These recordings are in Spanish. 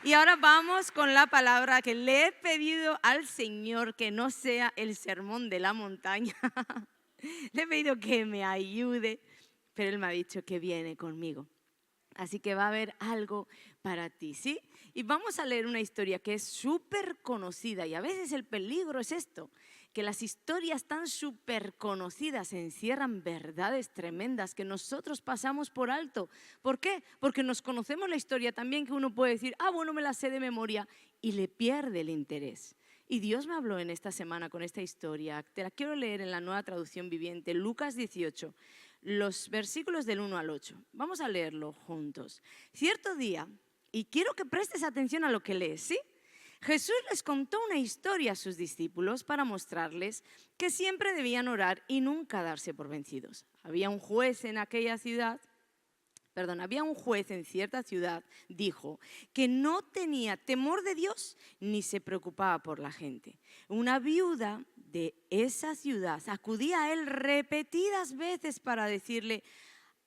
Y ahora vamos con la palabra que le he pedido al Señor que no sea el sermón de la montaña. Le he pedido que me ayude, pero Él me ha dicho que viene conmigo. Así que va a haber algo para ti, ¿sí? Y vamos a leer una historia que es súper conocida y a veces el peligro es esto, que las historias tan súper conocidas encierran verdades tremendas que nosotros pasamos por alto. ¿Por qué? Porque nos conocemos la historia también, que uno puede decir, bueno, me la sé de memoria, y le pierde el interés. Y Dios me habló en esta semana con esta historia. Te la quiero leer en la Nueva Traducción Viviente, Lucas 18, los versículos del 1 al 8. Vamos a leerlo juntos. Cierto día, y quiero que prestes atención a lo que lees, ¿sí? Jesús les contó una historia a sus discípulos para mostrarles que siempre debían orar y nunca darse por vencidos. Había un juez en cierta ciudad, dijo, que no tenía temor de Dios ni se preocupaba por la gente. Una viuda de esa ciudad acudía a él repetidas veces para decirle,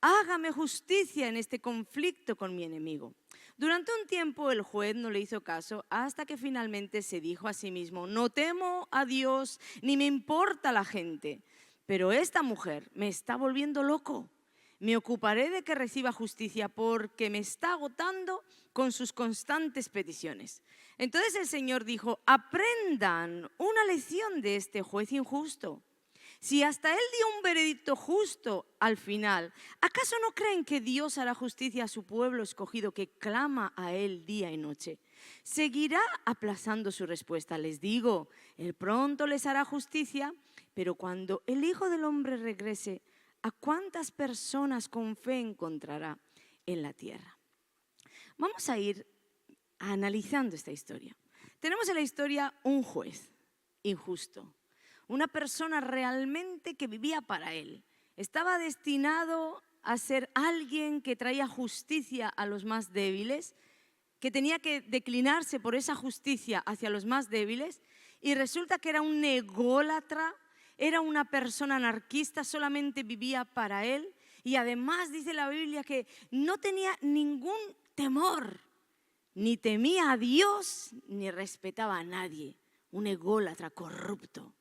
hágame justicia en este conflicto con mi enemigo. Durante un tiempo el juez no le hizo caso hasta que finalmente se dijo a sí mismo, no temo a Dios ni me importa la gente, pero esta mujer me está volviendo loco. Me ocuparé de que reciba justicia porque me está agotando con sus constantes peticiones. Entonces el Señor dijo, aprendan una lección de este juez injusto. Si hasta él dio un veredicto justo al final, ¿acaso no creen que Dios hará justicia a su pueblo escogido que clama a él día y noche? Seguirá aplazando su respuesta. Les digo, él pronto les hará justicia, pero cuando el Hijo del Hombre regrese, ¿a cuántas personas con fe encontrará en la tierra? Vamos a ir analizando esta historia. Tenemos en la historia un juez injusto, una persona realmente que vivía para él. Estaba destinado a ser alguien que traía justicia a los más débiles, que tenía que declinarse por esa justicia hacia los más débiles, y resulta que era un ególatra, era una persona anarquista, solamente vivía para él, y además dice la Biblia que no tenía ningún temor, ni temía a Dios, ni respetaba a nadie, un ególatra corrupto.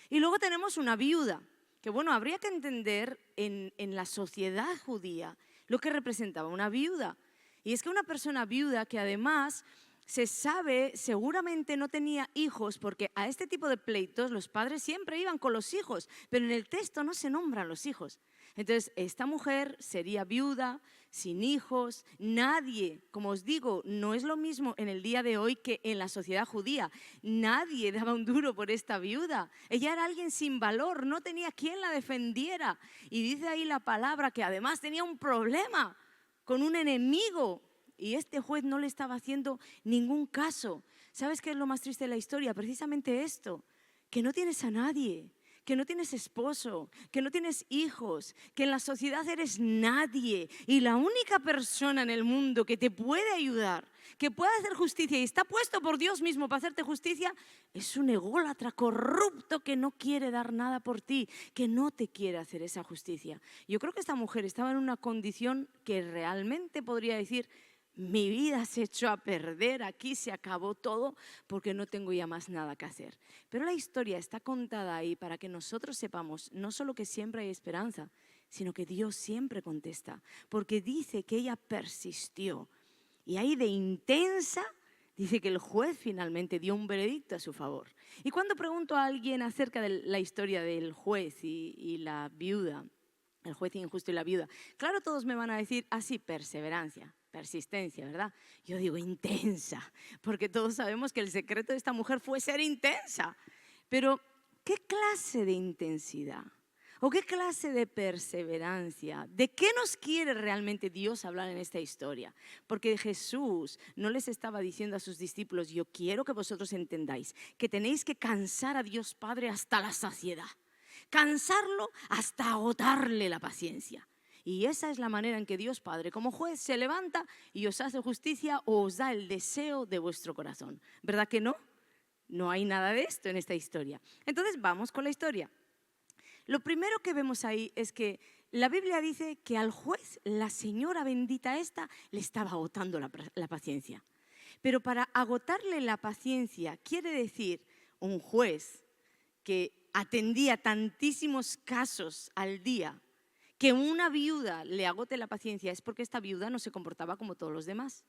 Y luego tenemos una viuda, que habría que entender en la sociedad judía lo que representaba una viuda. Y es que una persona viuda que además se sabe seguramente no tenía hijos, porque a este tipo de pleitos los padres siempre iban con los hijos, pero en el texto no se nombran los hijos. Entonces esta mujer sería viuda, sin hijos, nadie, como os digo, no es lo mismo en el día de hoy que en la sociedad judía. Nadie daba un duro por esta viuda. Ella era alguien sin valor, no tenía quien la defendiera. Y dice ahí la palabra que además tenía un problema con un enemigo. Y este juez no le estaba haciendo ningún caso. ¿Sabes qué es lo más triste de la historia? Precisamente esto, que no tienes a nadie, que no tienes esposo, que no tienes hijos, que en la sociedad eres nadie y la única persona en el mundo que te puede ayudar, que puede hacer justicia y está puesto por Dios mismo para hacerte justicia, es un ególatra corrupto que no quiere dar nada por ti, que no te quiere hacer esa justicia. Yo creo que esta mujer estaba en una condición que realmente podría decir, mi vida se echó a perder, aquí se acabó todo porque no tengo ya más nada que hacer. Pero la historia está contada ahí para que nosotros sepamos no solo que siempre hay esperanza, sino que Dios siempre contesta, porque dice que ella persistió. Y ahí de intensa, dice que el juez finalmente dio un veredicto a su favor. Y cuando pregunto a alguien acerca de la historia del juez y la viuda, el juez injusto y la viuda, claro, todos me van a decir, sí, perseverancia, persistencia, ¿verdad? Yo digo intensa, porque todos sabemos que el secreto de esta mujer fue ser intensa. Pero, ¿qué clase de intensidad? ¿O qué clase de perseverancia? ¿De qué nos quiere realmente Dios hablar en esta historia? Porque Jesús no les estaba diciendo a sus discípulos, yo quiero que vosotros entendáis que tenéis que cansar a Dios Padre hasta la saciedad, cansarlo hasta agotarle la paciencia. Y esa es la manera en que Dios Padre, como juez, se levanta y os hace justicia o os da el deseo de vuestro corazón. ¿Verdad que no? No hay nada de esto en esta historia. Entonces vamos con la historia. Lo primero que vemos ahí es que la Biblia dice que al juez, la señora bendita esta, le estaba agotando la paciencia. Pero para agotarle la paciencia, quiere decir un juez que atendía tantísimos casos al día, que una viuda le agote la paciencia es porque esta viuda no se comportaba como todos los demás.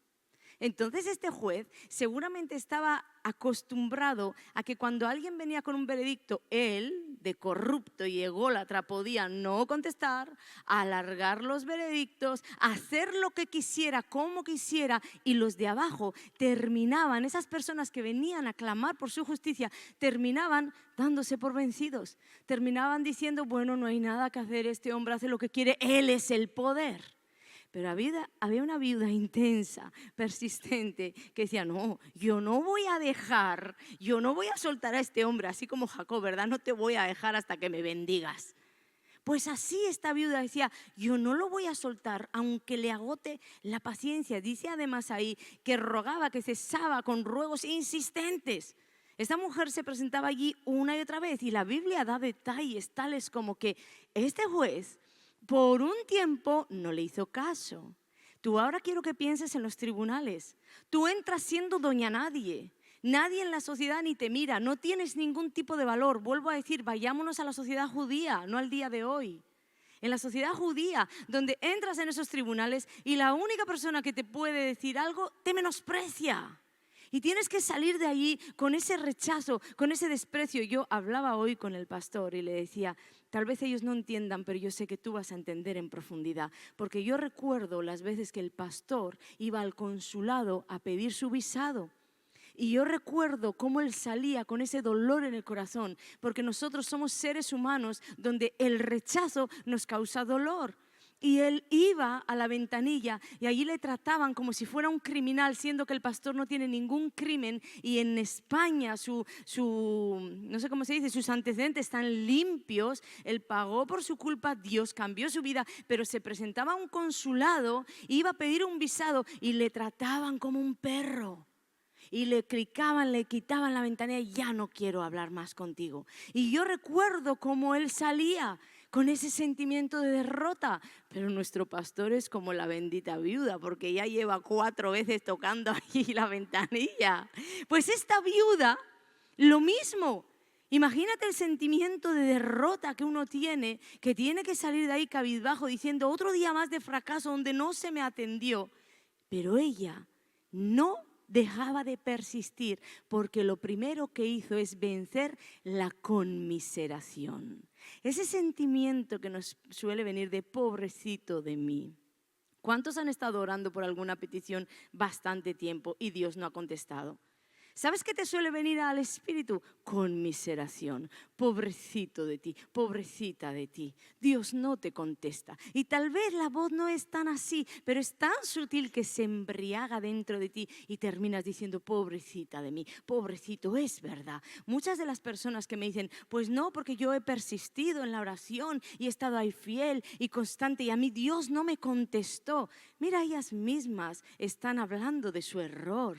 Entonces este juez seguramente estaba acostumbrado a que cuando alguien venía con un veredicto, él, de corrupto y ególatra, podía no contestar, alargar los veredictos, hacer lo que quisiera, como quisiera, y los de abajo terminaban, esas personas que venían a clamar por su justicia, terminaban dándose por vencidos, terminaban diciendo, bueno, no hay nada que hacer, este hombre hace lo que quiere, él es el poder. Pero había una viuda intensa, persistente, que decía, no, yo no voy a dejar, yo no voy a soltar a este hombre, así como Jacob, ¿verdad? No te voy a dejar hasta que me bendigas. Pues así esta viuda decía, yo no lo voy a soltar, aunque le agote la paciencia. Dice además ahí que rogaba, que cesaba con ruegos insistentes. Esta mujer se presentaba allí una y otra vez y la Biblia da detalles tales como que este juez por un tiempo no le hizo caso. Tú ahora quiero que pienses en los tribunales. Tú entras siendo doña nadie. Nadie en la sociedad ni te mira. No tienes ningún tipo de valor. Vuelvo a decir, vayámonos a la sociedad judía, no al día de hoy. En la sociedad judía, donde entras en esos tribunales y la única persona que te puede decir algo te menosprecia. Y tienes que salir de allí con ese rechazo, con ese desprecio. Yo hablaba hoy con el pastor y le decía, tal vez ellos no entiendan, pero yo sé que tú vas a entender en profundidad. Porque yo recuerdo las veces que el pastor iba al consulado a pedir su visado. Y yo recuerdo cómo él salía con ese dolor en el corazón, porque nosotros somos seres humanos donde el rechazo nos causa dolor. Y él iba a la ventanilla y allí le trataban como si fuera un criminal, siendo que el pastor no tiene ningún crimen. Y en España no sé cómo se dice, sus antecedentes están limpios. Él pagó por su culpa, Dios cambió su vida, pero se presentaba a un consulado, iba a pedir un visado y le trataban como un perro. Y le clicaban, le quitaban la ventanilla y ya no quiero hablar más contigo. Y yo recuerdo cómo él salía con ese sentimiento de derrota. Pero nuestro pastor es como la bendita viuda, porque ya lleva 4 veces tocando allí la ventanilla. Pues esta viuda, lo mismo. Imagínate el sentimiento de derrota que uno tiene, que tiene que salir de ahí cabizbajo diciendo otro día más de fracaso donde no se me atendió. Pero ella no dejaba de persistir, porque lo primero que hizo es vencer la conmiseración. Ese sentimiento que nos suele venir de pobrecito de mí. ¿Cuántos han estado orando por alguna petición bastante tiempo y Dios no ha contestado? ¿Sabes qué te suele venir al espíritu? Conmiseración. Pobrecito de ti, pobrecita de ti. Dios no te contesta. Y tal vez la voz no es tan así, pero es tan sutil que se embriaga dentro de ti y terminas diciendo, pobrecita de mí, pobrecito, es verdad. Muchas de las personas que me dicen, pues no, porque yo he persistido en la oración y he estado ahí fiel y constante y a mí Dios no me contestó. Mira, ellas mismas están hablando de su error.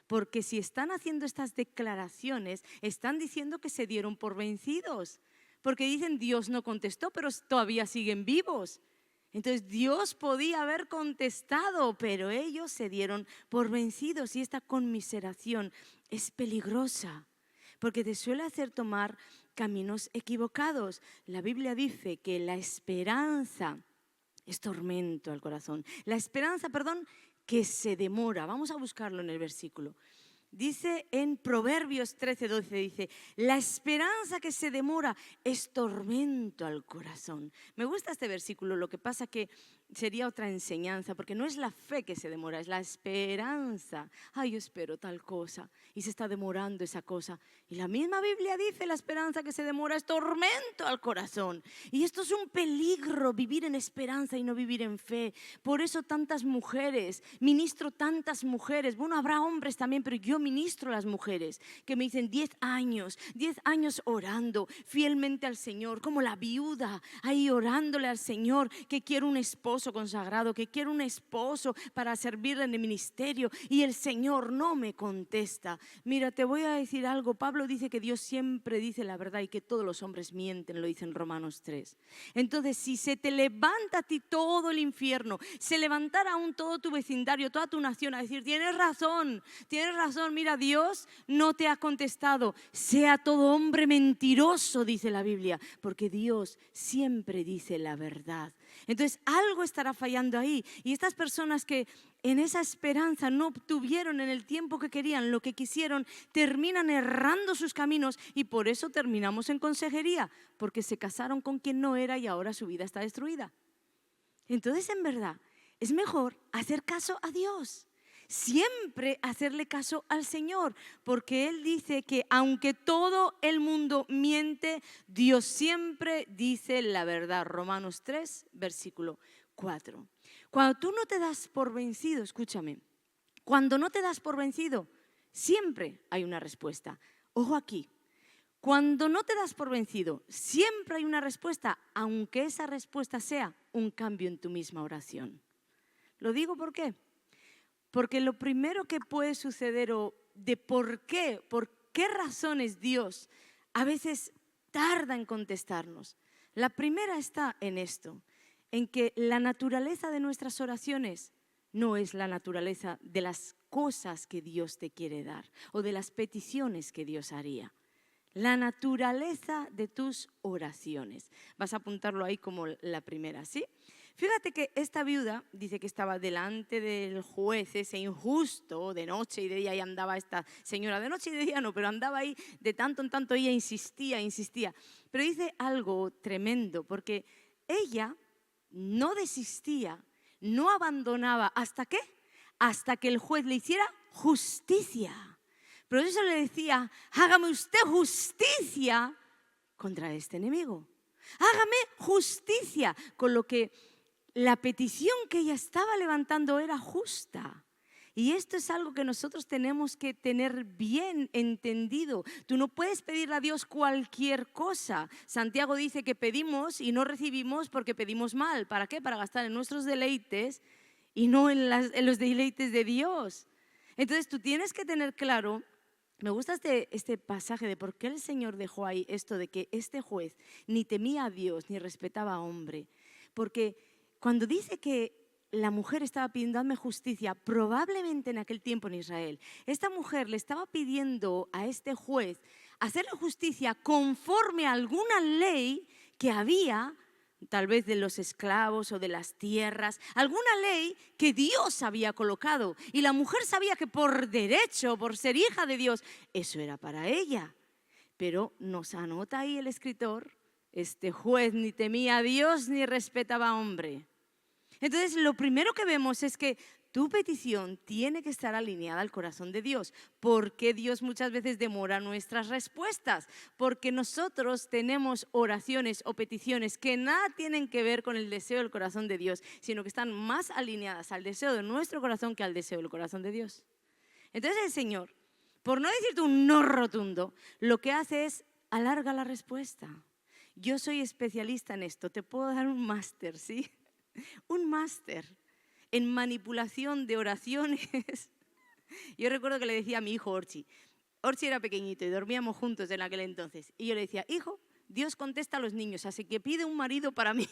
Porque si están haciendo estas declaraciones, están diciendo que se dieron por vencidos. Porque dicen, Dios no contestó, pero todavía siguen vivos. Entonces Dios podía haber contestado, pero ellos se dieron por vencidos. Y esta conmiseración es peligrosa, porque te suele hacer tomar caminos equivocados. La Biblia dice que la esperanza es tormento al corazón. La esperanza, que se demora. Vamos a buscarlo en el versículo. Dice en Proverbios 13:12, dice, la esperanza que se demora es tormento al corazón. Me gusta este versículo, lo que pasa que sería otra enseñanza, porque no es la fe que se demora, es la esperanza. Ay, yo espero tal cosa y se está demorando esa cosa. Y la misma Biblia dice, la esperanza que se demora es tormento al corazón. Y esto es un peligro, vivir en esperanza y no vivir en fe. Por eso tantas mujeres, ministro tantas mujeres, bueno, habrá hombres también, pero yo ministro a las mujeres que me dicen 10 años orando fielmente al Señor, como la viuda ahí orándole al Señor, que quiero un esposo esposo consagrado, que quiero un esposo para servirle en el ministerio y el Señor no me contesta. Mira, te voy a decir algo. Pablo dice que Dios siempre dice la verdad y que todos los hombres mienten, lo dice en Romanos 3. Entonces, si se te levanta a ti todo el infierno, se levantara aún todo tu vecindario, toda tu nación a decir, tienes razón, mira, Dios no te ha contestado. Sea todo hombre mentiroso, dice la Biblia, porque Dios siempre dice la verdad. Entonces, algo estará fallando ahí. Y estas personas que en esa esperanza no obtuvieron en el tiempo que querían lo que quisieron, terminan errando sus caminos y por eso terminamos en consejería, porque se casaron con quien no era y ahora su vida está destruida. Entonces, en verdad, es mejor hacer caso a Dios, siempre hacerle caso al Señor, porque Él dice que aunque todo el mundo miente, Dios siempre dice la verdad. Romanos 3, versículo 4. Cuando tú no te das por vencido, escúchame, cuando no te das por vencido, siempre hay una respuesta. Ojo aquí, cuando no te das por vencido, siempre hay una respuesta, aunque esa respuesta sea un cambio en tu misma oración. Lo digo ¿por qué? Porque lo primero que puede suceder o de por qué razones Dios a veces tarda en contestarnos. La primera está en esto, en que la naturaleza de nuestras oraciones no es la naturaleza de las cosas que Dios te quiere dar o de las peticiones que Dios haría. La naturaleza de tus oraciones. Vas a apuntarlo ahí como la primera, ¿sí? Fíjate que esta viuda dice que estaba delante del juez ese injusto, de noche y de día, y andaba esta señora, de noche y de día no, pero andaba ahí de tanto en tanto, ella insistía. Pero dice algo tremendo, porque ella no desistía, no abandonaba, ¿hasta qué? Hasta que el juez le hiciera justicia. Pero eso le decía, hágame usted justicia contra este enemigo. Hágame justicia, con lo que la petición que ella estaba levantando era justa. Y esto es algo que nosotros tenemos que tener bien entendido. Tú no puedes pedirle a Dios cualquier cosa. Santiago dice que pedimos y no recibimos porque pedimos mal. ¿Para qué? Para gastar en nuestros deleites y no en los deleites de Dios. Entonces tú tienes que tener claro. Me gusta este pasaje de por qué el Señor dejó ahí esto de que este juez ni temía a Dios ni respetaba a hombre. Porque cuando dice que la mujer estaba pidiendo, hazme justicia, probablemente en aquel tiempo en Israel, esta mujer le estaba pidiendo a este juez hacerle justicia conforme a alguna ley que había, tal vez de los esclavos o de las tierras, alguna ley que Dios había colocado. Y la mujer sabía que por derecho, por ser hija de Dios, eso era para ella. Pero nos anota ahí el escritor, este juez ni temía a Dios ni respetaba a hombre. Entonces, lo primero que vemos es que tu petición tiene que estar alineada al corazón de Dios. ¿Por qué Dios muchas veces demora nuestras respuestas? Porque nosotros tenemos oraciones o peticiones que nada tienen que ver con el deseo del corazón de Dios, sino que están más alineadas al deseo de nuestro corazón que al deseo del corazón de Dios. Entonces el Señor, por no decirte un no rotundo, lo que hace es alarga la respuesta. Yo soy especialista en esto, te puedo dar un máster, ¿sí? Un máster en manipulación de oraciones. Yo recuerdo que le decía a mi hijo Orchi era pequeñito y dormíamos juntos en aquel entonces, y yo le decía, hijo, Dios contesta a los niños, así que pide un marido para mí.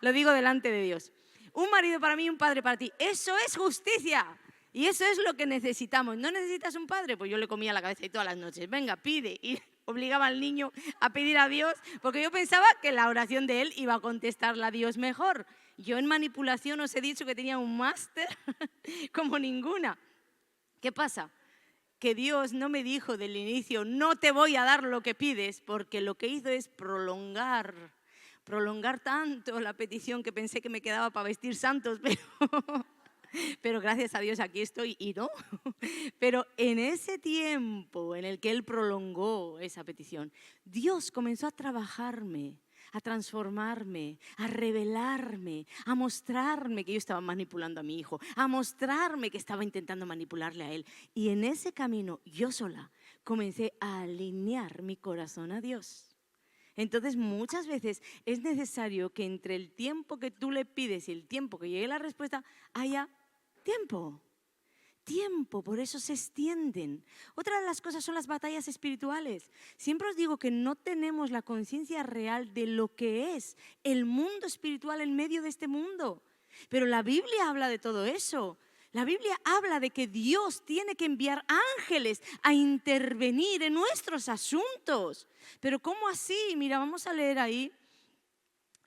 Lo digo delante de Dios. Un marido para mí y un padre para ti. Eso es justicia. Y eso es lo que necesitamos. ¿No necesitas un padre? Pues yo le comía la cabeza y todas las noches, venga, pide. Y obligaba al niño a pedir a Dios, porque yo pensaba que la oración de él iba a contestarla a Dios mejor. Yo en manipulación os he dicho que tenía un máster como ninguna. ¿Qué pasa? Que Dios no me dijo del inicio, no te voy a dar lo que pides, porque lo que hizo es prolongar tanto la petición que pensé que me quedaba para vestir santos, pero gracias a Dios aquí estoy y no. Pero en ese tiempo en el que Él prolongó esa petición, Dios comenzó a trabajarme, a transformarme, a revelarme, a mostrarme que yo estaba manipulando a mi hijo, a mostrarme que estaba intentando manipularle a él. Y en ese camino, yo sola, comencé a alinear mi corazón a Dios. Entonces muchas veces es necesario que entre el tiempo que tú le pides y el tiempo que llegue la respuesta haya tiempo. Tiempo, por eso se extienden. Otra de las cosas son las batallas espirituales. Siempre os digo que no tenemos la conciencia real de lo que es el mundo espiritual en medio de este mundo. Pero la Biblia habla de todo eso. La Biblia habla de que Dios tiene que enviar ángeles a intervenir en nuestros asuntos. Pero ¿cómo así? Mira, vamos a leer ahí.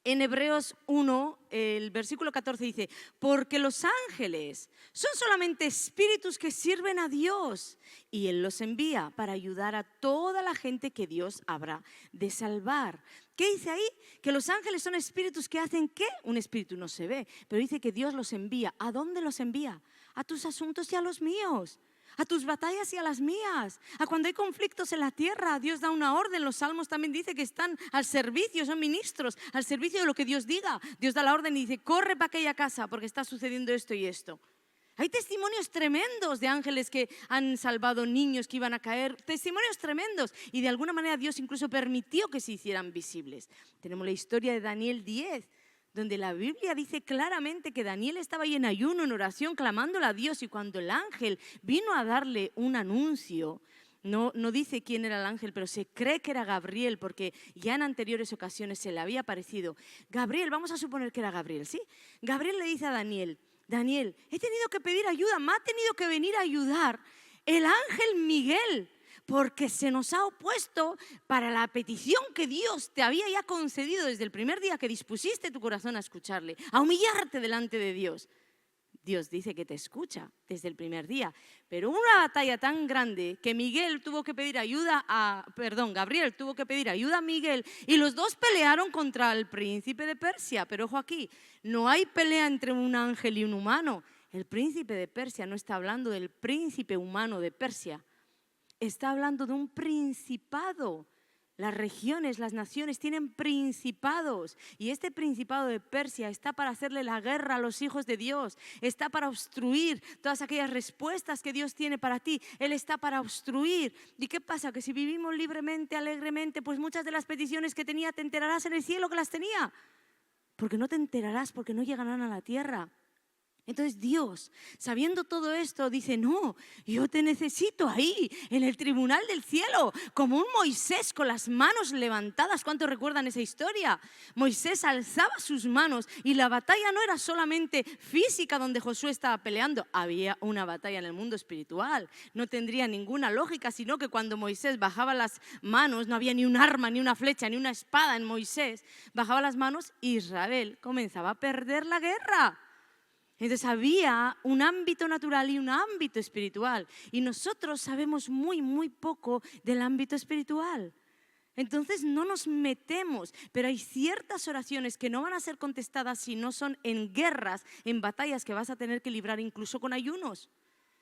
En Hebreos 1, el versículo 14 dice, porque los ángeles son solamente espíritus que sirven a Dios y Él los envía para ayudar a toda la gente que Dios habrá de salvar. ¿Qué dice ahí? Que los ángeles son espíritus que hacen ¿qué? Un espíritu no se ve, pero dice que Dios los envía. ¿A dónde los envía? A tus asuntos y a los míos. A tus batallas y a las mías. A cuando hay conflictos en la tierra, Dios da una orden. Los salmos también dice que están al servicio, son ministros, al servicio de lo que Dios diga. Dios da la orden y dice, corre para aquella casa porque está sucediendo esto y esto. Hay testimonios tremendos de ángeles que han salvado niños que iban a caer, testimonios tremendos. Y de alguna manera Dios incluso permitió que se hicieran visibles. Tenemos la historia de Daniel 10, donde la Biblia dice claramente que Daniel estaba ahí en ayuno, en oración, clamándole a Dios, y cuando el ángel vino a darle un anuncio, no dice quién era el ángel, pero se cree que era Gabriel, porque ya en anteriores ocasiones se le había aparecido. Gabriel, vamos a suponer que era Gabriel, ¿sí? Gabriel le dice a Daniel, Daniel, he tenido que pedir ayuda, me ha tenido que venir a ayudar el ángel Miguel, porque se nos ha opuesto para la petición que Dios te había ya concedido desde el primer día que dispusiste tu corazón a escucharle, a humillarte delante de Dios. Dios dice que te escucha desde el primer día, pero una batalla tan grande que Gabriel tuvo que pedir ayuda a Miguel, y los dos pelearon contra el príncipe de Persia. Pero ojo aquí, no hay pelea entre un ángel y un humano. El príncipe de Persia no está hablando del príncipe humano de Persia. Está hablando de un principado. Las regiones, las naciones tienen principados, y este principado de Persia está para hacerle la guerra a los hijos de Dios, está para obstruir todas aquellas respuestas que Dios tiene para ti. Él está para obstruir. ¿Y qué pasa? Que si vivimos libremente, alegremente, pues muchas de las peticiones que tenía te enterarás en el cielo que las tenía, porque no te enterarás, porque no llegarán a la tierra. Entonces Dios, sabiendo todo esto, dice, no, yo te necesito ahí, en el tribunal del cielo, como un Moisés con las manos levantadas. ¿Cuántos recuerdan esa historia? Moisés alzaba sus manos y la batalla no era solamente física donde Josué estaba peleando, había una batalla en el mundo espiritual. No tendría ninguna lógica, sino que cuando Moisés bajaba las manos, no había ni un arma, ni una flecha, ni una espada en Moisés, bajaba las manos, Israel comenzaba a perder la guerra. Entonces había un ámbito natural y un ámbito espiritual, y nosotros sabemos muy poco del ámbito espiritual. Entonces no nos metemos, pero hay ciertas oraciones que no van a ser contestadas si no son en guerras, en batallas que vas a tener que librar incluso con ayunos.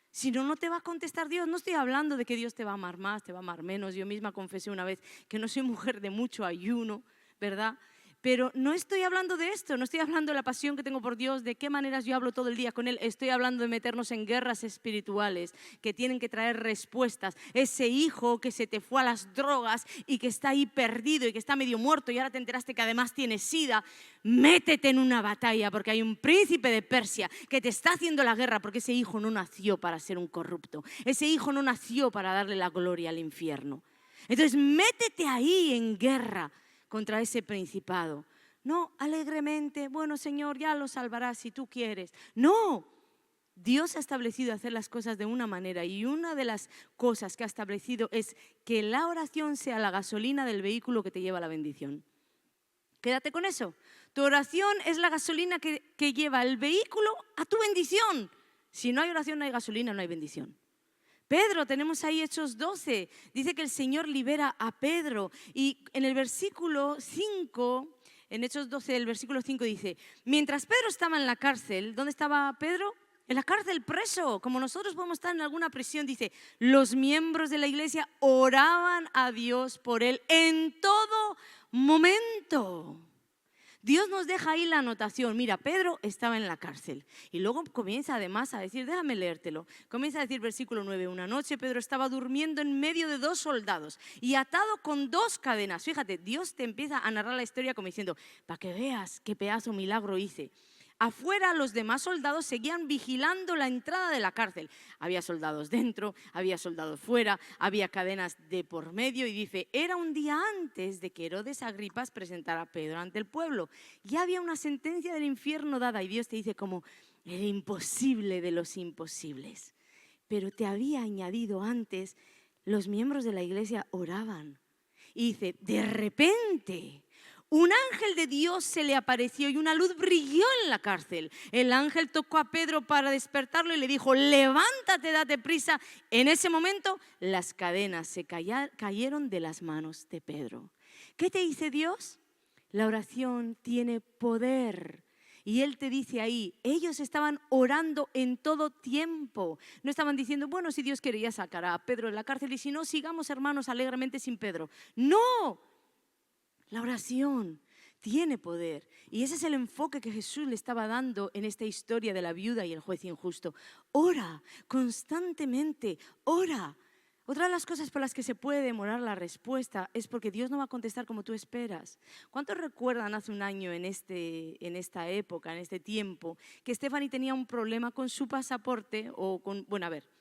Si no, no te va a contestar Dios. No estoy hablando de que Dios te va a amar más, te va a amar menos. Yo misma confesé una vez que no soy mujer de mucho ayuno, ¿verdad? Pero no estoy hablando de esto, no estoy hablando de la pasión que tengo por Dios, de qué maneras yo hablo todo el día con Él. Estoy hablando de meternos en guerras espirituales que tienen que traer respuestas. Ese hijo que se te fue a las drogas y que está ahí perdido y que está medio muerto y ahora te enteraste que además tiene SIDA, métete en una batalla, porque hay un príncipe de Persia que te está haciendo la guerra, porque ese hijo no nació para ser un corrupto. Ese hijo no nació para darle la gloria al infierno. Entonces métete ahí en guerra contra ese principado. No alegremente, bueno Señor, ya lo salvarás si tú quieres. No, Dios ha establecido hacer las cosas de una manera, y una de las cosas que ha establecido es que la oración sea la gasolina del vehículo que te lleva a la bendición. Quédate con eso. Tu oración es la gasolina que lleva el vehículo a tu bendición. Si no hay oración, no hay gasolina, no hay bendición. Pedro, tenemos ahí Hechos 12, dice que el Señor libera a Pedro, y en el versículo 5, en Hechos 12, el versículo 5 dice, mientras Pedro estaba en la cárcel, ¿dónde estaba Pedro? En la cárcel, preso, como nosotros podemos estar en alguna prisión. Dice, los miembros de la iglesia oraban a Dios por él en todo momento. Dios nos deja ahí la anotación. Mira, Pedro estaba en la cárcel. Y luego comienza además a decir, déjame leértelo. Comienza a decir versículo 9, una noche Pedro estaba durmiendo en medio de 2 soldados y atado con 2 cadenas. Fíjate, Dios te empieza a narrar la historia como diciendo, para que veas qué pedazo milagro hice. Afuera los demás soldados seguían vigilando la entrada de la cárcel. Había soldados dentro, había soldados fuera, había cadenas de por medio y dice, era un día antes de que Herodes Agripas presentara a Pedro ante el pueblo. Ya había una sentencia del infierno dada y Dios te dice como el imposible de los imposibles. Pero te había añadido antes, los miembros de la iglesia oraban. Y dice, de repente un ángel de Dios se le apareció y una luz brilló en la cárcel. El ángel tocó a Pedro para despertarlo y le dijo, levántate, date prisa. En ese momento las cadenas se cayeron de las manos de Pedro. ¿Qué te dice Dios? La oración tiene poder. Y Él te dice ahí, ellos estaban orando en todo tiempo. No estaban diciendo, bueno, si Dios quiere ya sacará a Pedro de la cárcel y si no, sigamos hermanos alegremente sin Pedro. No. La oración tiene poder y ese es el enfoque que Jesús le estaba dando en esta historia de la viuda y el juez injusto. Ora constantemente, ora. Otra de las cosas por las que se puede demorar la respuesta es porque Dios no va a contestar como tú esperas. ¿Cuántos recuerdan hace un año en esta época, en este tiempo, que Stephanie tenía un problema con su pasaporte o con, bueno, a ver,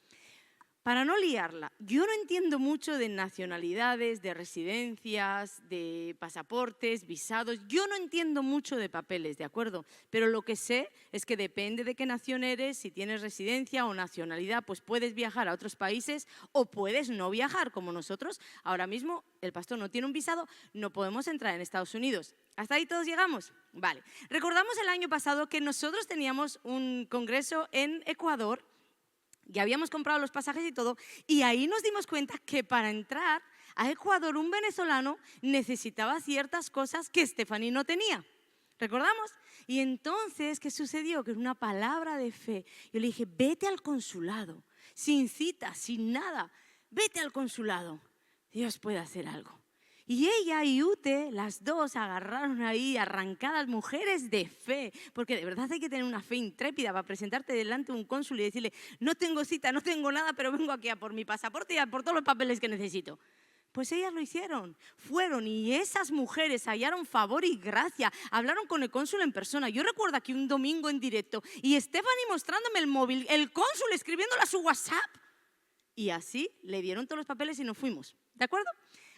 para no liarla, yo no entiendo mucho de nacionalidades, de residencias, de pasaportes, visados. Yo no entiendo mucho de papeles, ¿de acuerdo? Pero lo que sé es que depende de qué nación eres, si tienes residencia o nacionalidad, pues puedes viajar a otros países o puedes no viajar, como nosotros. Ahora mismo el pastor no tiene un visado, no podemos entrar en Estados Unidos. ¿Hasta ahí todos llegamos? Vale. Recordamos el año pasado que nosotros teníamos un congreso en Ecuador. Ya habíamos comprado los pasajes y todo, y ahí nos dimos cuenta que para entrar a Ecuador un venezolano necesitaba ciertas cosas que Stephanie no tenía. ¿Recordamos? Y entonces, ¿qué sucedió? Que en una palabra de fe, yo le dije, vete al consulado, sin cita, sin nada, vete al consulado, Dios puede hacer algo. Y ella y Ute, las dos agarraron ahí arrancadas, mujeres de fe, porque de verdad hay que tener una fe intrépida para presentarte delante de un cónsul y decirle, no tengo cita, no tengo nada, pero vengo aquí a por mi pasaporte y a por todos los papeles que necesito. Pues ellas lo hicieron, fueron y esas mujeres hallaron favor y gracia, hablaron con el cónsul en persona. Yo recuerdo aquí un domingo en directo y Stephanie mostrándome el móvil, el cónsul escribiéndole a su WhatsApp. Y así le dieron todos los papeles y nos fuimos, ¿de acuerdo?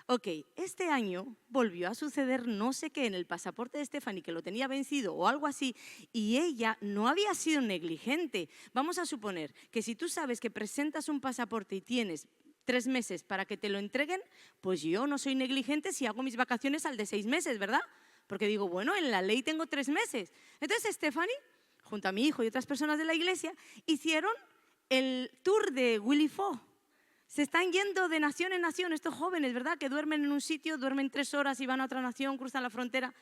Ok, este año volvió a suceder no sé qué en el pasaporte de Stephanie, que lo tenía vencido o algo así, y ella no había sido negligente. Vamos a suponer que si tú sabes que presentas un pasaporte y tienes 3 meses para que te lo entreguen, pues yo no soy negligente si hago mis vacaciones al de 6 meses, ¿verdad? Porque digo, bueno, en la ley tengo 3 meses. Entonces Stephanie, junto a mi hijo y otras personas de la iglesia, hicieron el tour de Willy Fogg. Se están yendo de nación en nación estos jóvenes, ¿verdad? Que duermen en un sitio, duermen 3 horas y van a otra nación, cruzan la frontera.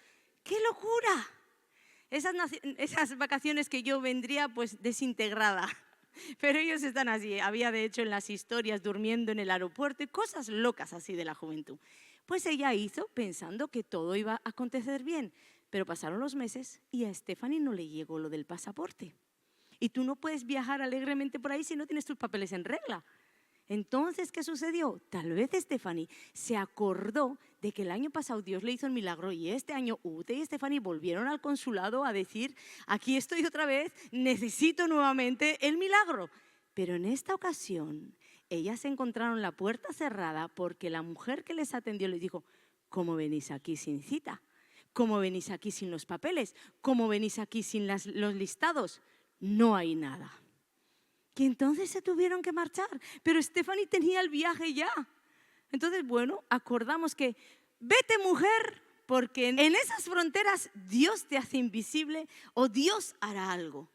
¡Qué locura! Esas vacaciones que yo vendría pues desintegrada. Pero ellos están así. Había de hecho en las historias durmiendo en el aeropuerto y cosas locas así de la juventud. Pues ella hizo pensando que todo iba a acontecer bien. Pero pasaron los meses y a Stephanie no le llegó lo del pasaporte. Y tú no puedes viajar alegremente por ahí si no tienes tus papeles en regla. Entonces, ¿qué sucedió? Tal vez Stephanie se acordó de que el año pasado Dios le hizo el milagro y este año Ute y Stephanie volvieron al consulado a decir, aquí estoy otra vez, necesito nuevamente el milagro. Pero en esta ocasión, ellas se encontraron la puerta cerrada porque la mujer que les atendió les dijo, ¿cómo venís aquí sin cita? ¿Cómo venís aquí sin los papeles? ¿Cómo venís aquí sin los listados? No hay nada. Que entonces se tuvieron que marchar, pero Stephanie tenía el viaje ya. Entonces, bueno, acordamos que vete mujer, porque en esas fronteras Dios te hace invisible o Dios hará algo.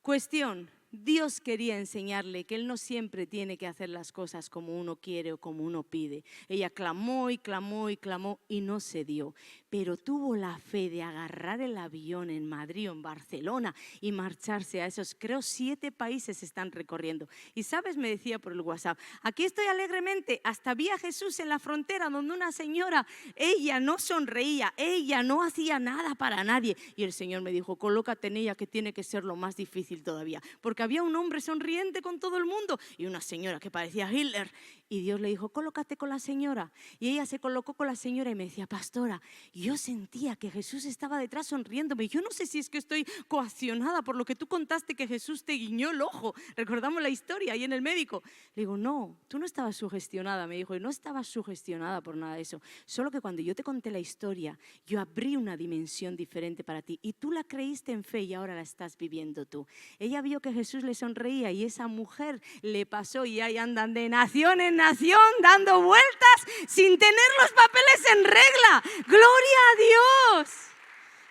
Cuestión, Dios quería enseñarle que Él no siempre tiene que hacer las cosas como uno quiere o como uno pide. Ella clamó y clamó y clamó y no se dio, pero tuvo la fe de agarrar el avión en Madrid o en Barcelona y marcharse a esos, creo, 7 países están recorriendo. Y sabes, me decía por el WhatsApp, aquí estoy alegremente, hasta vi a Jesús en la frontera donde una señora, ella no sonreía, ella no hacía nada para nadie. Y el Señor me dijo, colócate en ella, que tiene que ser lo más difícil todavía, porque había un hombre sonriente con todo el mundo y una señora que parecía Hitler. Y Dios le dijo, colócate con la señora. Y ella se colocó con la señora y me decía, pastora, yo sentía que Jesús estaba detrás sonriéndome. Yo no sé si es que estoy coaccionada por lo que tú contaste, que Jesús te guiñó el ojo. Recordamos la historia ahí en el médico. Le digo, no, tú no estabas sugestionada, me dijo, y no estabas sugestionada por nada de eso. Solo que cuando yo te conté la historia, yo abrí una dimensión diferente para ti y tú la creíste en fe y ahora la estás viviendo tú. Ella vio que Jesús le sonreía y esa mujer le pasó y ahí andan de nación en nación dando vueltas sin tener los papeles en regla. ¡Gloria a Dios!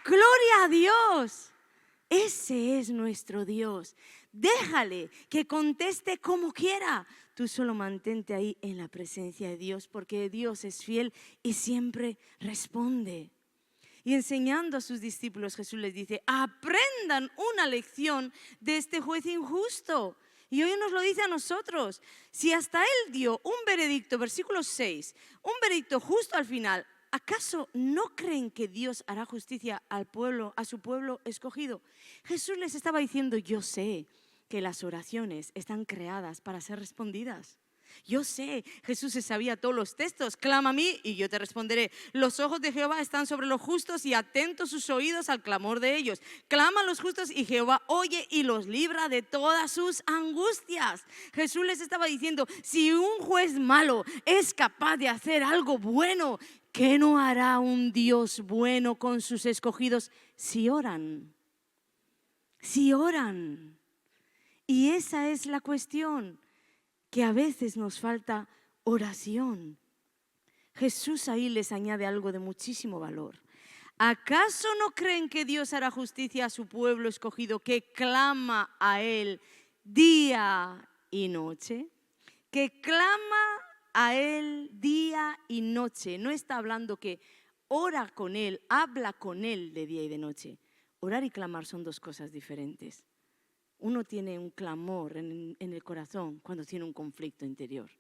¡Gloria a Dios! Ese es nuestro Dios. Déjale que conteste como quiera. Tú solo mantente ahí en la presencia de Dios, porque Dios es fiel y siempre responde. Y enseñando a sus discípulos, Jesús les dice, aprendan una lección de este juez injusto. Y hoy nos lo dice a nosotros. Si hasta él dio un veredicto, versículo 6, un veredicto justo al final, ¿acaso no creen que Dios hará justicia al pueblo, a su pueblo escogido? Jesús les estaba diciendo, yo sé que las oraciones están creadas para ser respondidas. Yo sé, Jesús se sabía todos los textos. Clama a mí y yo te responderé. Los ojos de Jehová están sobre los justos y atentos sus oídos al clamor de ellos. Claman los justos y Jehová oye y los libra de todas sus angustias. Jesús les estaba diciendo, si un juez malo es capaz de hacer algo bueno, ¿qué no hará un Dios bueno con sus escogidos si oran? Si oran. Y esa es la cuestión, que a veces nos falta oración. Jesús ahí les añade algo de muchísimo valor. ¿Acaso no creen que Dios hará justicia a su pueblo escogido que clama a Él día y noche? Que clama a Él día y noche. No está hablando que ora con Él, habla con Él de día y de noche. Orar y clamar son dos cosas diferentes. Uno tiene un clamor en el corazón cuando tiene un conflicto interior,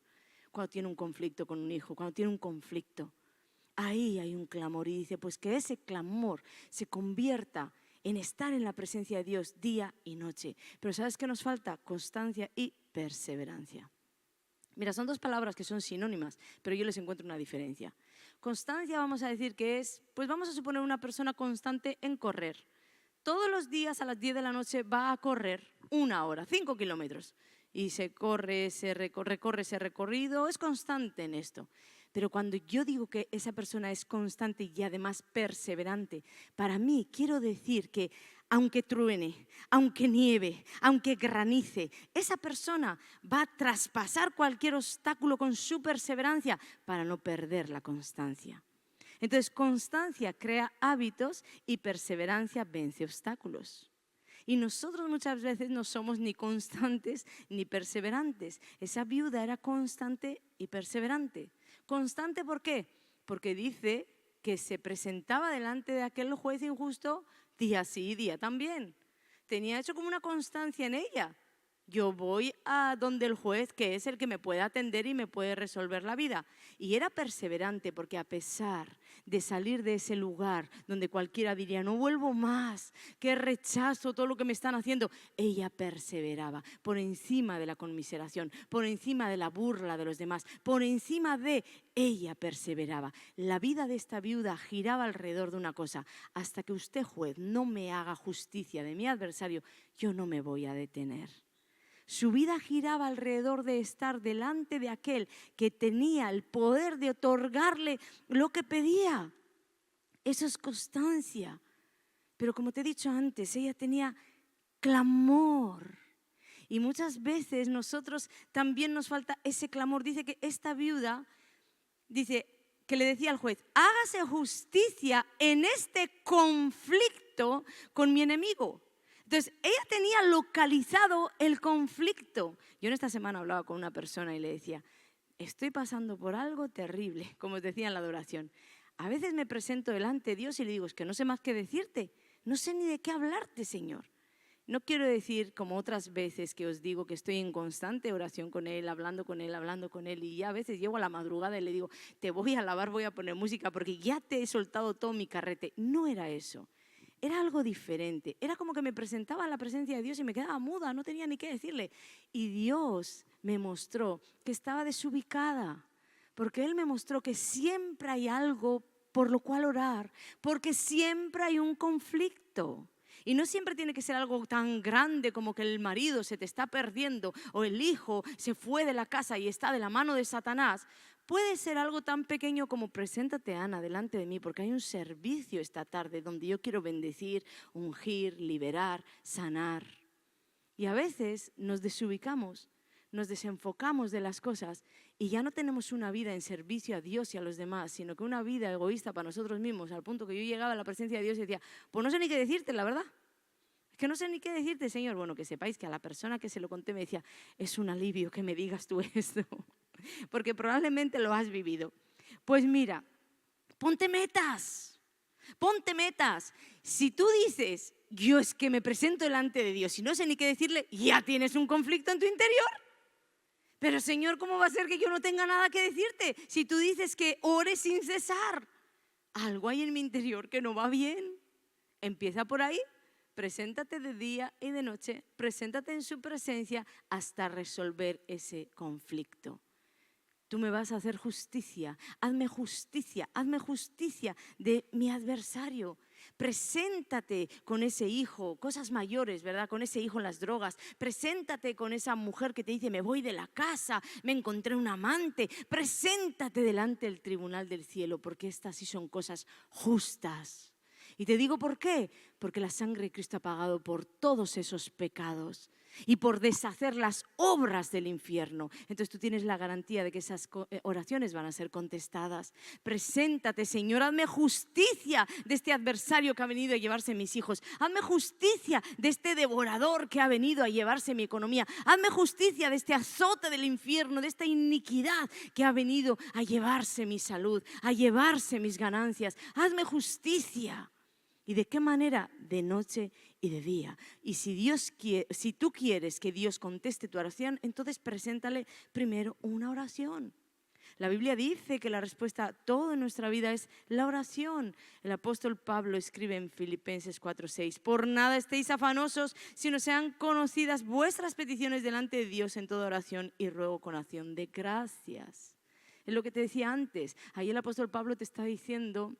cuando tiene un conflicto con un hijo, cuando tiene un conflicto. Ahí hay un clamor y dice, pues que ese clamor se convierta en estar en la presencia de Dios día y noche. Pero ¿sabes qué nos falta? Constancia y perseverancia. Mira, son dos palabras que son sinónimas, pero yo les encuentro una diferencia. Constancia vamos a decir que es, pues vamos a suponer una persona constante en correr. Todos los días a las 10 de la noche va a correr 1 hora, 5 kilómetros. Y se corre, recorre ese recorrido, es constante en esto. Pero cuando yo digo que esa persona es constante y además perseverante, para mí quiero decir que aunque truene, aunque nieve, aunque granice, esa persona va a traspasar cualquier obstáculo con su perseverancia para no perder la constancia. Entonces, constancia crea hábitos y perseverancia vence obstáculos. Y nosotros muchas veces no somos ni constantes ni perseverantes. Esa viuda era constante y perseverante. ¿Constante por qué? Porque dice que se presentaba delante de aquel juez injusto día sí y día también. Tenía hecho como una constancia en ella. Yo voy a donde el juez, que es el que me puede atender y me puede resolver la vida. Y era perseverante porque a pesar de salir de ese lugar donde cualquiera diría, no vuelvo más, qué rechazo todo lo que me están haciendo, ella perseveraba por encima de la conmiseración, por encima de la burla de los demás, por encima de ella perseveraba. La vida de esta viuda giraba alrededor de una cosa: hasta que usted, juez, no me haga justicia de mi adversario, yo no me voy a detener. Su vida giraba alrededor de estar delante de aquel que tenía el poder de otorgarle lo que pedía. Eso es constancia. Pero como te he dicho antes, ella tenía clamor. Y muchas veces nosotros también nos falta ese clamor. Dice que esta viuda, dice que le decía al juez, hágase justicia en este conflicto con mi enemigo. Entonces, ella tenía localizado el conflicto. Yo en esta semana hablaba con una persona y le decía, estoy pasando por algo terrible, como os decía en la adoración. A veces me presento delante de Dios y le digo, es que no sé más qué decirte, no sé ni de qué hablarte, Señor. No quiero decir, como otras veces que os digo, que estoy en constante oración con Él, hablando con Él, y ya a veces llego a la madrugada y le digo, te voy a alabar, voy a poner música, porque ya te he soltado todo mi carrete. No era eso, era algo diferente. Era como que me presentaba en la presencia de Dios y me quedaba muda, no tenía ni qué decirle. Y Dios me mostró que estaba desubicada, porque Él me mostró que siempre hay algo por lo cual orar, porque siempre hay un conflicto. Y no siempre tiene que ser algo tan grande como que el marido se te está perdiendo o el hijo se fue de la casa y está de la mano de Satanás. Puede ser algo tan pequeño como preséntate, Ana, delante de mí, porque hay un servicio esta tarde donde yo quiero bendecir, ungir, liberar, sanar. Y a veces nos desubicamos, nos desenfocamos de las cosas y ya no tenemos una vida en servicio a Dios y a los demás, sino que una vida egoísta para nosotros mismos, al punto que yo llegaba a la presencia de Dios y decía, pues no sé ni qué decirte, la verdad. Es que no sé ni qué decirte, Señor. Bueno, que sepáis que a la persona que se lo conté me decía, es un alivio que me digas tú esto, porque probablemente lo has vivido. Pues mira, ponte metas, ponte metas. Si tú dices, yo es que me presento delante de Dios y no sé ni qué decirle, ya tienes un conflicto en tu interior. Pero Señor, ¿cómo va a ser que yo no tenga nada que decirte? Si tú dices que ores sin cesar, algo hay en mi interior que no va bien. Empieza por ahí. Preséntate de día y de noche, preséntate en su presencia hasta resolver ese conflicto. Tú me vas a hacer justicia hazme justicia de mi adversario. Preséntate con ese hijo, cosas mayores, ¿verdad? Con ese hijo en las drogas. Preséntate con esa mujer que te dice, me voy de la casa, me encontré un amante. Preséntate delante del tribunal del cielo, porque estas sí son cosas justas. Y te digo por qué, porque la sangre de Cristo ha pagado por todos esos pecados y por deshacer las obras del infierno. Entonces tú tienes la garantía de que esas oraciones van a ser contestadas. Preséntate, Señor, hazme justicia de este adversario que ha venido a llevarse mis hijos. Hazme justicia de este devorador que ha venido a llevarse mi economía. Hazme justicia de este azote del infierno, de esta iniquidad que ha venido a llevarse mi salud, a llevarse mis ganancias. Hazme justicia. ¿Y de qué manera? De noche y de día. Y si tú quieres que Dios conteste tu oración, entonces preséntale primero una oración. La Biblia dice que la respuesta a todo en nuestra vida es la oración. El apóstol Pablo escribe en Filipenses 4:6, por nada estéis afanosos, sino sean conocidas vuestras peticiones delante de Dios en toda oración y ruego con acción de gracias. Es lo que te decía antes. Ahí el apóstol Pablo te está diciendo,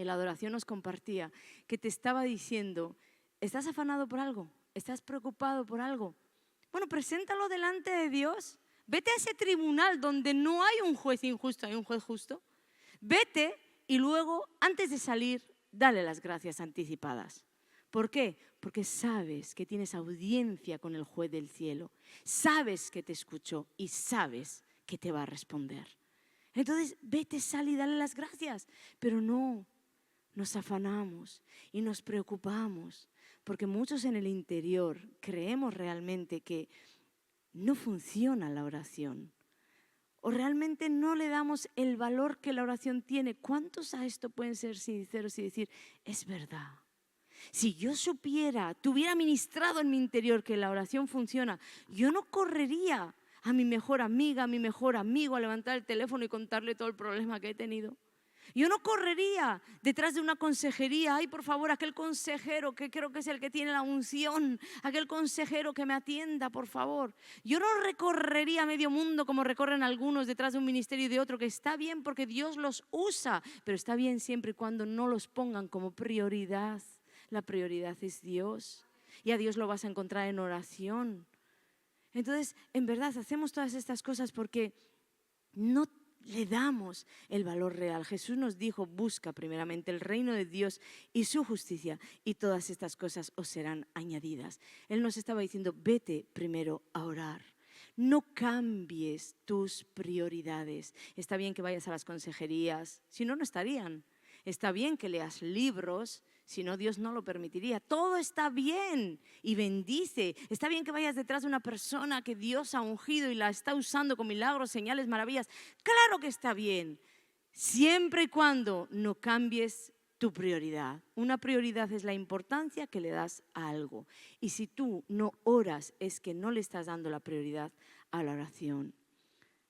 en la adoración nos compartía, que te estaba diciendo, ¿estás afanado por algo? ¿Estás preocupado por algo? Bueno, preséntalo delante de Dios. Vete a ese tribunal donde no hay un juez injusto, hay un juez justo. Vete y luego, antes de salir, dale las gracias anticipadas. ¿Por qué? Porque sabes que tienes audiencia con el juez del cielo. Sabes que te escuchó y sabes que te va a responder. Entonces, vete, sal y dale las gracias. Pero no, nos afanamos y nos preocupamos porque muchos en el interior creemos realmente que no funciona la oración o realmente no le damos el valor que la oración tiene. ¿Cuántos a esto pueden ser sinceros y decir, es verdad? Si yo supiera, tuviera ministrado en mi interior que la oración funciona, yo no correría a mi mejor amiga, a mi mejor amigo a levantar el teléfono y contarle todo el problema que he tenido. Yo no correría detrás de una consejería, ay, por favor, aquel consejero que creo que es el que tiene la unción, aquel consejero que me atienda, por favor. Yo no recorrería medio mundo como recorren algunos detrás de un ministerio y de otro, que está bien porque Dios los usa, pero está bien siempre y cuando no los pongan como prioridad. La prioridad es Dios y a Dios lo vas a encontrar en oración. Entonces, en verdad, hacemos todas estas cosas porque no le damos el valor real. Jesús nos dijo, busca primeramente el reino de Dios y su justicia y todas estas cosas os serán añadidas. Él nos estaba diciendo, vete primero a orar. No cambies tus prioridades. Está bien que vayas a las consejerías, si no, no estarían. Está bien que leas libros, Si no, Dios no lo permitiría. Todo está bien y bendice. Está bien que vayas detrás de una persona que Dios ha ungido y la está usando con milagros, señales, maravillas. Claro que está bien, siempre y cuando no cambies tu prioridad. Una prioridad es la importancia que le das a algo. Y si tú no oras, es que no le estás dando la prioridad a la oración.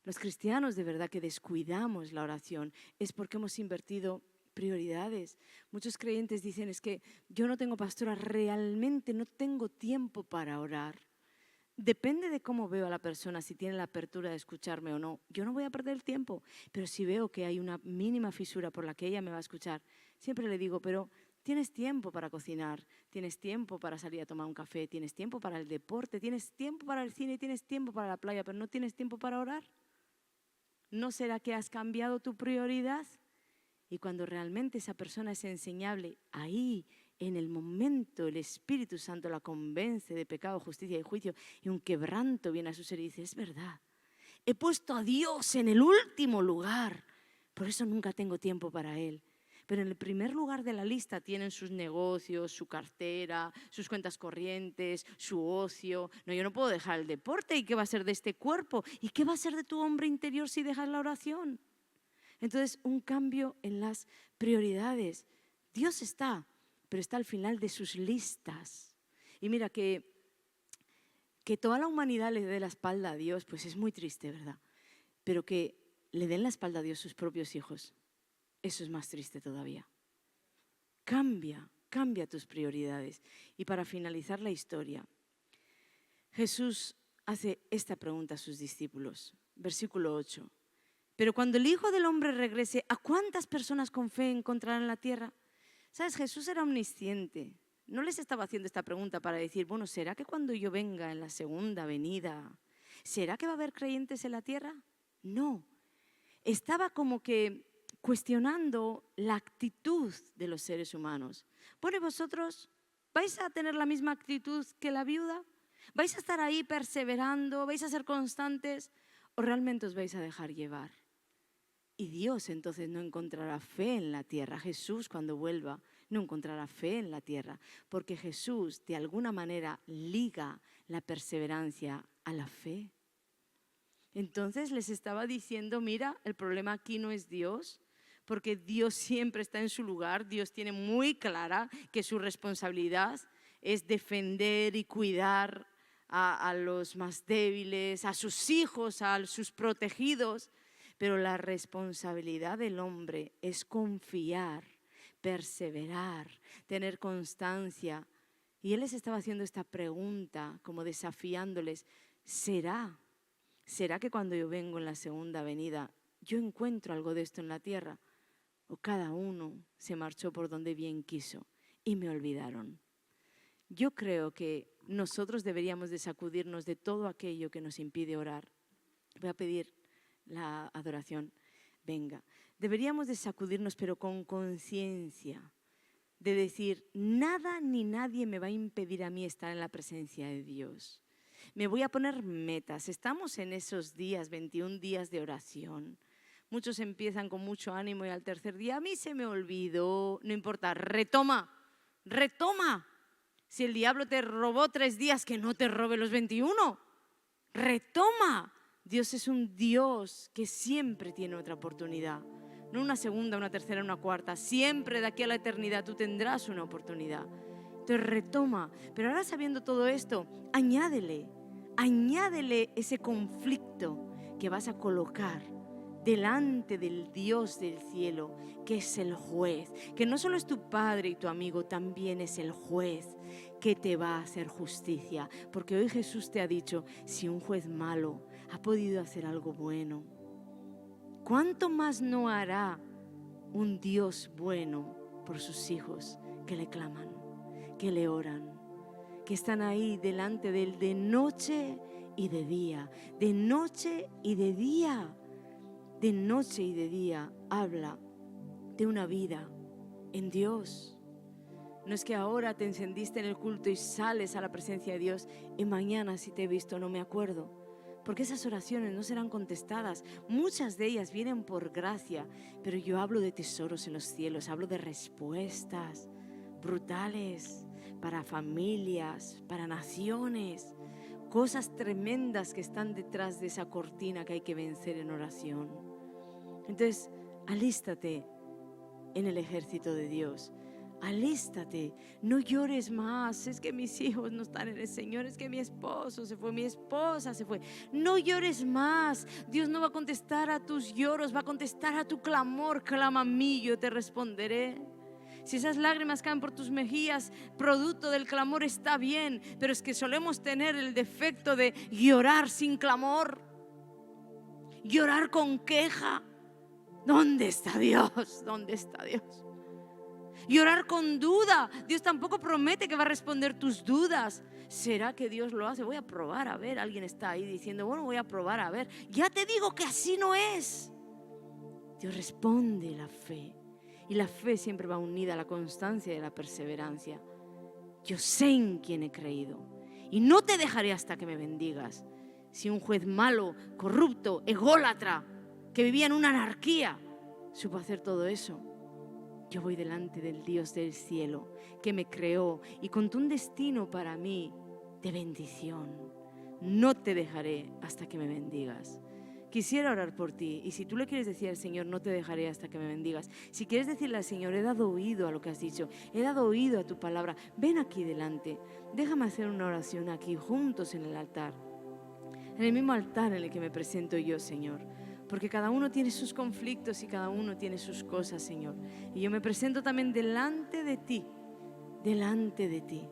Los cristianos de verdad que descuidamos la oración es porque hemos invertido prioridades. Muchos creyentes dicen, es que yo no tengo pastora, realmente no tengo tiempo para orar. Depende de cómo veo a la persona, si tiene la apertura de escucharme o no. Yo no voy a perder el tiempo, pero si veo que hay una mínima fisura por la que ella me va a escuchar, siempre le digo, pero tienes tiempo para cocinar, tienes tiempo para salir a tomar un café, tienes tiempo para el deporte, tienes tiempo para el cine, tienes tiempo para la playa, pero no tienes tiempo para orar. ¿No será que has cambiado tu prioridad? Y cuando realmente esa persona es enseñable, ahí en el momento el Espíritu Santo la convence de pecado, justicia y juicio, y un quebranto viene a su ser y dice, es verdad, he puesto a Dios en el último lugar, por eso nunca tengo tiempo para Él. Pero en el primer lugar de la lista tienen sus negocios, su cartera, sus cuentas corrientes, su ocio. No, yo no puedo dejar el deporte. ¿Y qué va a ser de este cuerpo? ¿Y qué va a ser de tu hombre interior si dejas la oración? Entonces, un cambio en las prioridades. Dios está, pero está al final de sus listas. Y mira, que toda la humanidad le dé la espalda a Dios, pues es muy triste, ¿verdad? Pero que le den la espalda a Dios sus propios hijos, eso es más triste todavía. Cambia tus prioridades. Y para finalizar la historia, Jesús hace esta pregunta a sus discípulos. Versículo 8. Pero cuando el Hijo del Hombre regrese, ¿a cuántas personas con fe encontrará en la tierra? ¿Sabes? Jesús era omnisciente. No les estaba haciendo esta pregunta para decir, bueno, ¿será que cuando yo venga en la segunda venida, ¿será que va a haber creyentes en la tierra? No. Estaba como que cuestionando la actitud de los seres humanos. Bueno, ¿y vosotros vais a tener la misma actitud que la viuda? ¿Vais a estar ahí perseverando? ¿Vais a ser constantes? ¿O realmente os vais a dejar llevar? Y Dios entonces no encontrará fe en la tierra. Jesús, cuando vuelva, no encontrará fe en la tierra, porque Jesús de alguna manera liga la perseverancia a la fe. Entonces les estaba diciendo, mira, el problema aquí no es Dios, porque Dios siempre está en su lugar. Dios tiene muy clara que su responsabilidad es defender y cuidar a los más débiles, a sus hijos, a sus protegidos. Pero la responsabilidad del hombre es confiar, perseverar, tener constancia. Y Él les estaba haciendo esta pregunta, como desafiándoles, ¿será que cuando yo vengo en la segunda venida, yo encuentro algo de esto en la tierra? ¿O cada uno se marchó por donde bien quiso y me olvidaron? Yo creo que nosotros deberíamos de sacudirnos de todo aquello que nos impide orar. Voy a pedir la adoración, venga. Deberíamos de sacudirnos, pero con conciencia, de decir, nada ni nadie me va a impedir a mí estar en la presencia de Dios. Me voy a poner metas. Estamos en esos días, 21 días de oración. Muchos empiezan con mucho ánimo y al tercer día, a mí se me olvidó. No importa, retoma. Si el diablo te robó 3 días, que no te robe los 21. Retoma. Dios es un Dios que siempre tiene otra oportunidad. No una segunda, una tercera, una cuarta. Siempre de aquí a la eternidad tú tendrás una oportunidad. Entonces retoma. Pero ahora sabiendo todo esto, añádele ese conflicto que vas a colocar delante del Dios del cielo, que es el juez, que no solo es tu padre y tu amigo, también es el juez que te va a hacer justicia. Porque hoy Jesús te ha dicho, si un juez malo ha podido hacer algo bueno, ¿cuánto más no hará un Dios bueno por sus hijos que le claman, que le oran, que están ahí delante de Él de noche y de día, de noche y de día? De noche y de día habla de una vida en Dios. No es que ahora te encendiste en el culto y sales a la presencia de Dios y mañana si te he visto no me acuerdo, porque esas oraciones no serán contestadas. Muchas de ellas vienen por gracia, pero yo hablo de tesoros en los cielos, hablo de respuestas brutales para familias, para naciones, cosas tremendas que están detrás de esa cortina que hay que vencer en oración. Entonces, alístate en el ejército de Dios. Alístate, no llores más. Es que mis hijos no están en el Señor, es que mi esposo se fue, mi esposa se fue. No llores más. Dios no va a contestar a tus lloros, va a contestar a tu clamor. Clama a mí, yo te responderé. Si esas lágrimas caen por tus mejillas, producto del clamor, está bien, pero es que solemos tener el defecto de llorar sin clamor, llorar con queja. ¿Dónde está Dios? ¿Dónde está Dios? Llorar con duda. Dios tampoco promete que va a responder tus dudas. ¿Será que Dios lo hace? Voy a probar a ver. Alguien está ahí diciendo, bueno, voy a probar a ver. Ya te digo que así no es. Dios responde la fe. Y la fe siempre va unida a la constancia y a la perseverancia. Yo sé en quién he creído y no te dejaré hasta que me bendigas. Si un juez malo, corrupto, ególatra, que vivía en una anarquía, supo hacer todo eso, yo voy delante del Dios del cielo que me creó y contó un destino para mí de bendición. No te dejaré hasta que me bendigas. Quisiera orar por ti, y si tú le quieres decir al Señor, no te dejaré hasta que me bendigas. Si quieres decirle al Señor, he dado oído a lo que has dicho, he dado oído a tu palabra, ven aquí delante, déjame hacer una oración aquí juntos en el altar, en el mismo altar en el que me presento yo, Señor. Porque cada uno tiene sus conflictos y cada uno tiene sus cosas, Señor. Y yo me presento también delante de ti, delante de ti.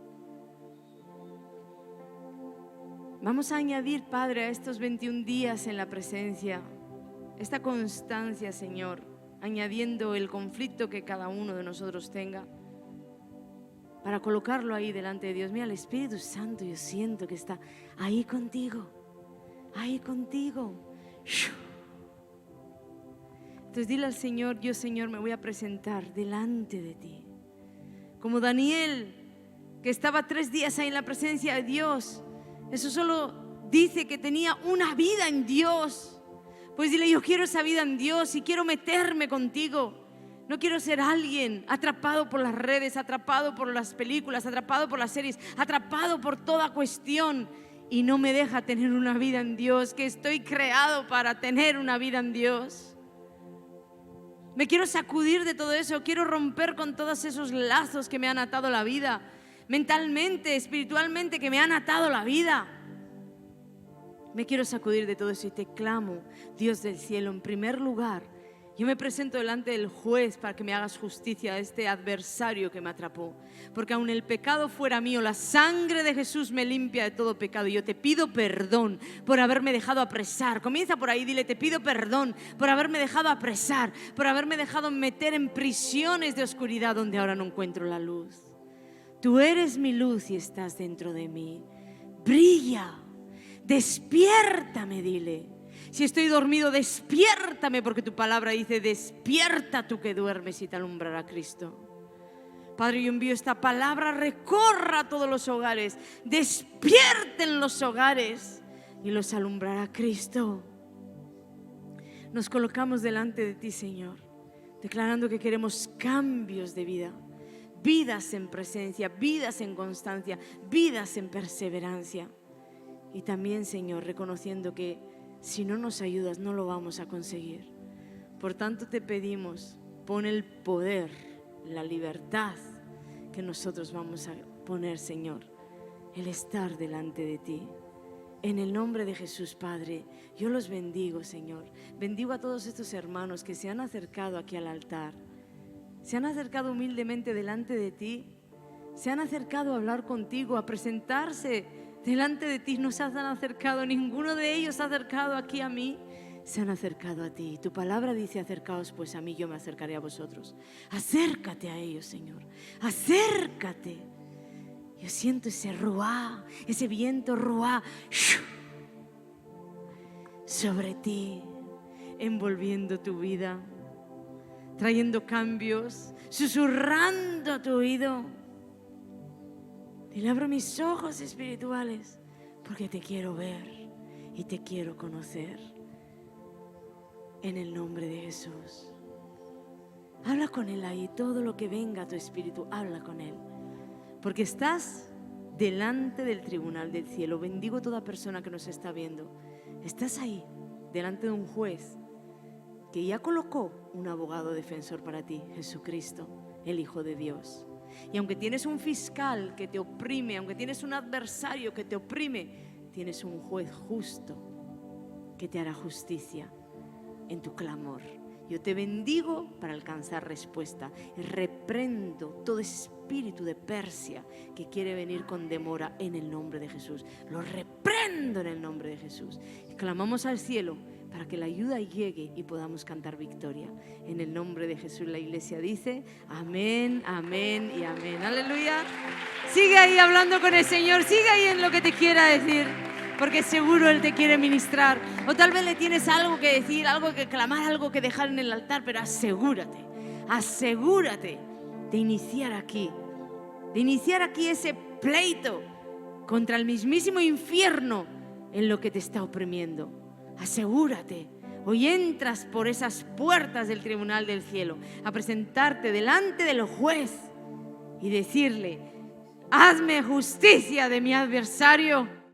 Vamos a añadir, Padre, a estos 21 días en la presencia, esta constancia, Señor, añadiendo el conflicto que cada uno de nosotros tenga, para colocarlo ahí delante de Dios. Mira, el Espíritu Santo, yo siento que está ahí contigo, ahí contigo. Entonces dile al Señor, yo, Señor, me voy a presentar delante de ti. Como Daniel, que estaba 3 días ahí en la presencia de Dios. Eso solo dice que tenía una vida en Dios. Pues dile, yo quiero esa vida en Dios y quiero meterme contigo. No quiero ser alguien atrapado por las redes, atrapado por las películas, atrapado por las series, atrapado por toda cuestión y no me deja tener una vida en Dios, que estoy creado para tener una vida en Dios. Me quiero sacudir de todo eso, quiero romper con todos esos lazos que me han atado la vida, mentalmente, espiritualmente, que me han atado la vida. Me quiero sacudir de todo eso y te clamo, Dios del cielo, en primer lugar, yo me presento delante del juez para que me hagas justicia a este adversario que me atrapó. Porque aun el pecado fuera mío, la sangre de Jesús me limpia de todo pecado. Y yo te pido perdón por haberme dejado apresar. Comienza por ahí, dile, te pido perdón por haberme dejado apresar, por haberme dejado meter en prisiones de oscuridad donde ahora no encuentro la luz. Tú eres mi luz y estás dentro de mí. Brilla, despiértame, dile. Si estoy dormido, despiértame, porque tu palabra dice, despierta tú que duermes y te alumbrará Cristo. Padre, yo envío esta palabra, recorra todos los hogares, despierten los hogares y los alumbrará Cristo. Nos colocamos delante de ti, Señor, declarando que queremos cambios de vida, vidas en presencia, vidas en constancia, vidas en perseverancia. Y también, Señor, reconociendo que si no nos ayudas no lo vamos a conseguir. Por tanto te pedimos, pon el poder, la libertad que nosotros vamos a poner, Señor, el estar delante de ti. En el nombre de Jesús, Padre, yo los bendigo, Señor. Bendigo a todos estos hermanos que se han acercado aquí al altar, se han acercado humildemente delante de ti, se han acercado a hablar contigo, a presentarse delante de ti. No se han acercado, ninguno de ellos se ha acercado aquí a mí, se han acercado a ti. Tu palabra dice, acercaos pues a mí, yo me acercaré a vosotros. Acércate a ellos, Señor, acércate. Yo siento ese ruá, ese viento ruá sobre ti, envolviendo tu vida, trayendo cambios, susurrando a tu oído. Y abro mis ojos espirituales porque te quiero ver y te quiero conocer. En el nombre de Jesús. Habla con Él ahí, todo lo que venga a tu espíritu, habla con Él. Porque estás delante del tribunal del cielo. Bendigo a toda persona que nos está viendo. Estás ahí, delante de un juez que ya colocó un abogado defensor para ti, Jesucristo, el Hijo de Dios. Y aunque tienes un fiscal que te oprime, aunque tienes un adversario que te oprime, tienes un juez justo que te hará justicia en tu clamor. Yo te bendigo para alcanzar respuesta. Reprendo todo espíritu de Persia que quiere venir con demora en el nombre de Jesús. Lo reprendo en el nombre de Jesús. Y clamamos al cielo para que la ayuda llegue y podamos cantar victoria. En el nombre de Jesús la iglesia dice amén, amén y amén. Aleluya. Sigue ahí hablando con el Señor, sigue ahí en lo que te quiera decir, porque seguro Él te quiere ministrar. O tal vez le tienes algo que decir, algo que clamar, algo que dejar en el altar, pero asegúrate de iniciar aquí ese pleito contra el mismísimo infierno en lo que te está oprimiendo. Asegúrate, hoy entras por esas puertas del tribunal del cielo a presentarte delante del juez y decirle: hazme justicia de mi adversario.